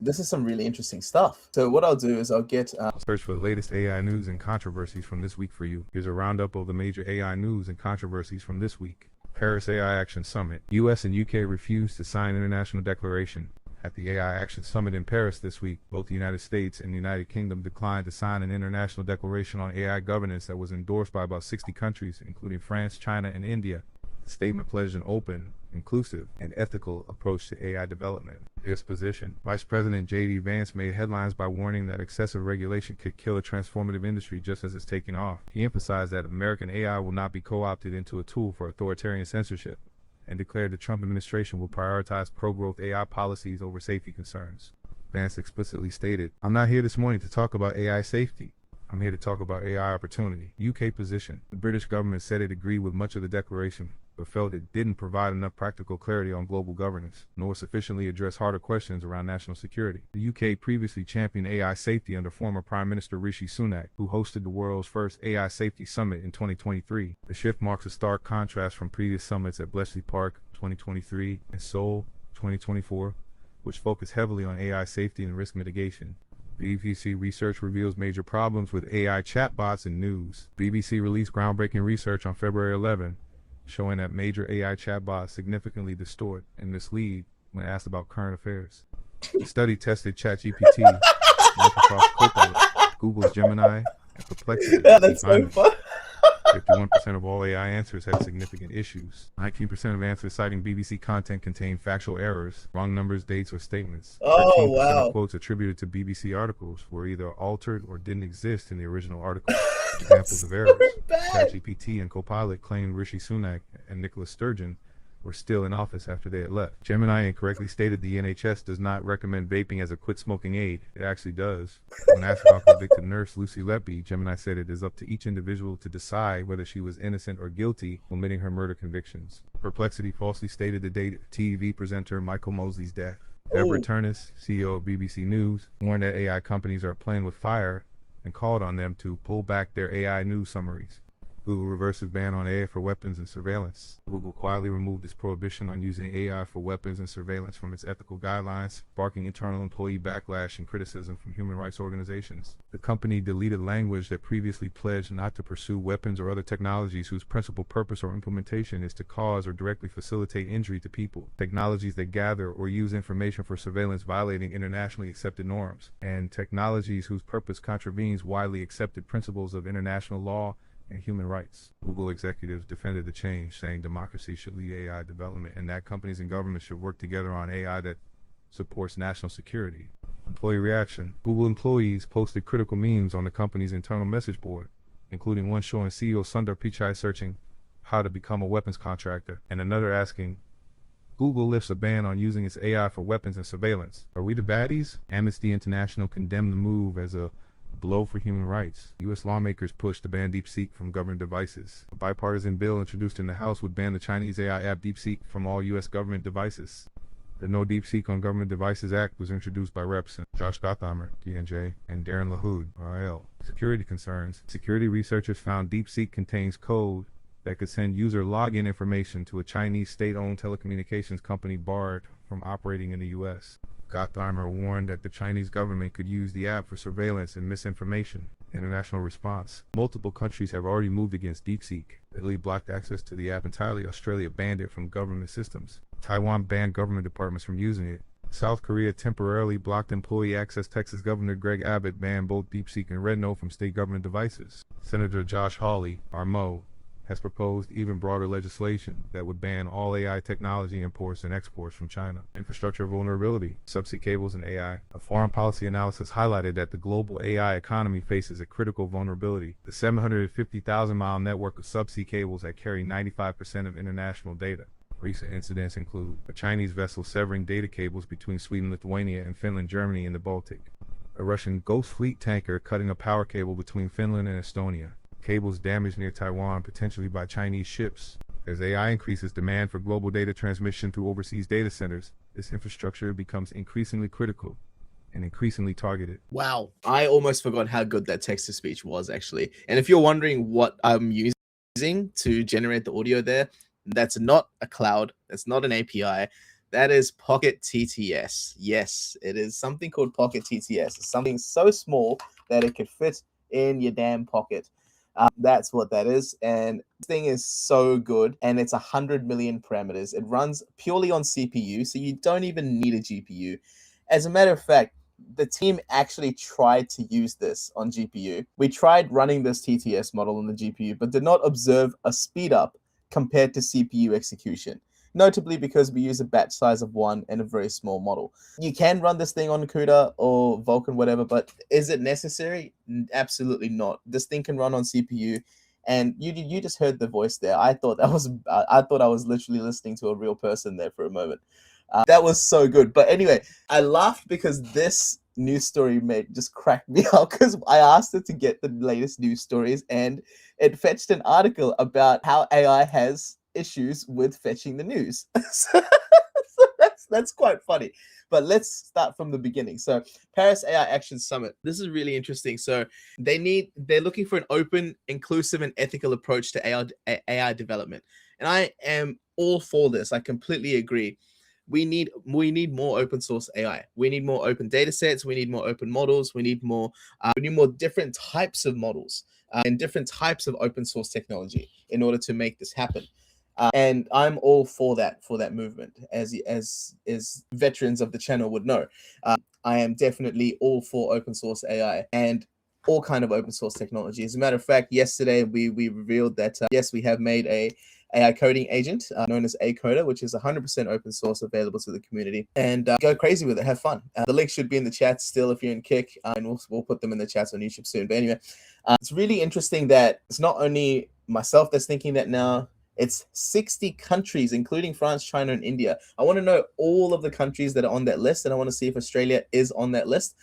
This is some really interesting stuff. So what I'll do is I'll get... Search for the latest AI news and controversies from this week for you. Here's a roundup of the major AI news and controversies from this week. Paris AI Action Summit. US and UK refused to sign international declaration. At the AI Action Summit in Paris this week, both the United States and the United Kingdom declined to sign an international declaration on AI governance that was endorsed by about 60 countries, including France, China, and India. The statement pledged an open, inclusive, and ethical approach to AI development. His position. Vice President J.D. Vance made headlines by warning that excessive regulation could kill a transformative industry just as it's taking off. He emphasized that American AI will not be co-opted into a tool for authoritarian censorship, and declared the Trump administration will prioritize pro-growth AI policies over safety concerns. Vance explicitly stated, "I'm not here this morning to talk about AI safety. I'm here to talk about AI opportunity." UK position. The British government said it agreed with much of the declaration, but felt it didn't provide enough practical clarity on global governance, nor sufficiently address harder questions around national security. The UK previously championed AI safety under former Prime Minister Rishi Sunak, who hosted the world's first AI safety summit in 2023. The shift marks a stark contrast from previous summits at Bletchley Park 2023 and Seoul 2024, which focused heavily on AI safety and risk mitigation. BBC research reveals major problems with AI chatbots in news. BBC released groundbreaking research on February 11, showing that major AI chatbots significantly distort and mislead when asked about current affairs. The study tested ChatGPT, Microsoft's Copilot, Google's Gemini, and Perplexity. Yeah, that's so fun. 51% of all AI answers had significant issues. 19% of answers citing BBC content contained factual errors, wrong numbers, dates, or statements. 13% of quotes attributed to BBC articles were either altered or didn't exist in the original article. Examples of errors. ChatGPT and Copilot claimed Rishi Sunak and Nicola Sturgeon were still in office after they had left. Gemini incorrectly stated the NHS does not recommend vaping as a quit-smoking aid. It actually does. When asked about convicted nurse Lucy Letby, Gemini said it is up to each individual to decide whether she was innocent or guilty, omitting her murder convictions. Perplexity falsely stated the date of TV presenter Michael Mosley's death. Deborah Turnus, CEO of BBC News, warned that AI companies are playing with fire and called on them to pull back their AI news summaries. Google reverses ban on AI for weapons and surveillance. Google quietly removed its prohibition on using AI for weapons and surveillance from its ethical guidelines, sparking internal employee backlash and criticism from human rights organizations. The company deleted language that previously pledged not to pursue weapons or other technologies whose principal purpose or implementation is to cause or directly facilitate injury to people, technologies that gather or use information for surveillance violating internationally accepted norms, and technologies whose purpose contravenes widely accepted principles of international law and human rights. Google executives defended the change, saying democracy should lead AI development and that companies and governments should work together on AI that supports national security. Employee reaction. Google employees posted critical memes on the company's internal message board, including one showing CEO Sundar Pichai searching how to become a weapons contractor, and another asking, "Google lifts a ban on using its AI for weapons and surveillance. Are we the baddies?" Amnesty International condemned the move as a blow for human rights. U.S. lawmakers pushed to ban DeepSeek from government devices. A bipartisan bill introduced in the House would ban the Chinese AI app DeepSeek from all U.S. government devices. The No DeepSeek on Government Devices Act was introduced by Reps. Josh Gottheimer, DNJ, and Darren LaHood, RIL. Security concerns. Security researchers found DeepSeek contains code that could send user login information to a Chinese state-owned telecommunications company barred from operating in the U.S. Gottheimer warned that the Chinese government could use the app for surveillance and misinformation. International response. Multiple countries have already moved against DeepSeek. Italy blocked access to the app entirely. Australia banned it from government systems. Taiwan banned government departments from using it. South Korea temporarily blocked employee access. Texas Governor Greg Abbott banned both DeepSeek and RedNote from state government devices. Senator Josh Hawley, RMO, has proposed even broader legislation that would ban all AI technology imports and exports from China. Infrastructure vulnerability, subsea cables and AI. A foreign policy analysis highlighted that the global AI economy faces a critical vulnerability. The 750,000-mile network of subsea cables that carry 95% of international data. Recent incidents include a Chinese vessel severing data cables between Sweden, Lithuania, and Finland, Germany in the Baltic. A Russian Ghost Fleet tanker cutting a power cable between Finland and Estonia. Cables damaged near Taiwan, potentially by Chinese ships. As AI increases demand for global data transmission through overseas data centers, this infrastructure becomes increasingly critical and increasingly targeted. Wow. I almost forgot how good that text-to-speech was, actually. And if you're wondering what I'm using to generate the audio there, that's not a cloud. That's not an API. That is Pocket TTS. Yes, it is something called Pocket TTS. It's something so small that it could fit in your damn pocket. That's what that is. And this thing is so good. And it's 100 million parameters. It runs purely on CPU, so you don't even need a GPU. As a matter of fact, the team actually tried to use this on GPU. We tried running this TTS model on the GPU, but did not observe a speed up compared to CPU execution, notably because we use a batch size of 1 and a very small model. You can run this thing on CUDA or Vulkan, whatever, but is it necessary? Absolutely not. This thing can run on CPU, and you just heard the voice there. I thought I was literally listening to a real person there for a moment. That was so good. But anyway, I laughed because this news story just cracked me up because I asked it to get the latest news stories, and it fetched an article about how AI has issues with fetching the news. so that's quite funny. But let's start from the beginning. So Paris AI Action Summit. This is really interesting. So they're looking for an open, inclusive, and ethical approach to AI development. And I am all for this. I completely agree. We need more open source AI. We need more open data sets. We need more open models. We need more different types of models and different types of open source technology in order to make this happen. And I'm all for that movement, as veterans of the channel would know. I am definitely all for open source AI and all kind of open source technology. As a matter of fact, yesterday we revealed that yes, we have made a AI coding agent known as ACoder, which is 100% open source, available to the community. And go crazy with it, have fun. The link should be in the chat still if you're in Kick, and we'll put them in the chats on YouTube soon. But anyway, it's really interesting that it's not only myself that's thinking that now. It's 60 countries, including France, China, and India. I want to know all of the countries that are on that list, and I want to see if Australia is on that list.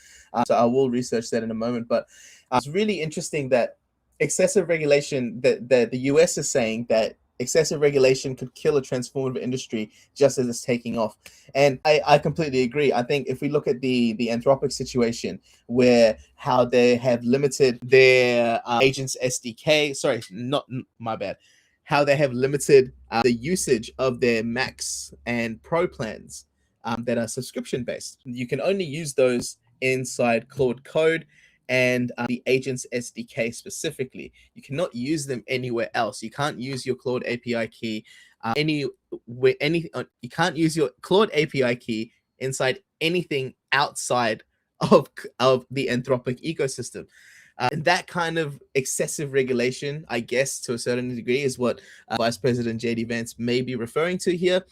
So I will research that in a moment. But it's really interesting that excessive regulation, that the US is saying that excessive regulation could kill a transformative industry just as it's taking off. And I completely agree. I think if we look at the Anthropic situation, where how they have limited their agents SDK, sorry, not my bad, how they have limited the usage of their Max and Pro plans that are subscription based. You can only use those inside Claude Code and the agents SDK specifically. You cannot use them anywhere else. You can't use your Claude API key you can't use your Claude API key inside anything outside of the Anthropic ecosystem. And that kind of excessive regulation, I guess, to a certain degree, is what Vice President JD Vance may be referring to here.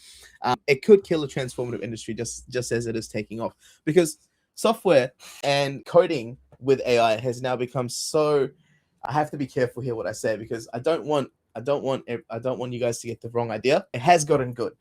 It could kill a transformative industry just as it is taking off, because software and coding with AI has now become so. I have to be careful here what I say, because I don't want you guys to get the wrong idea. It has gotten good.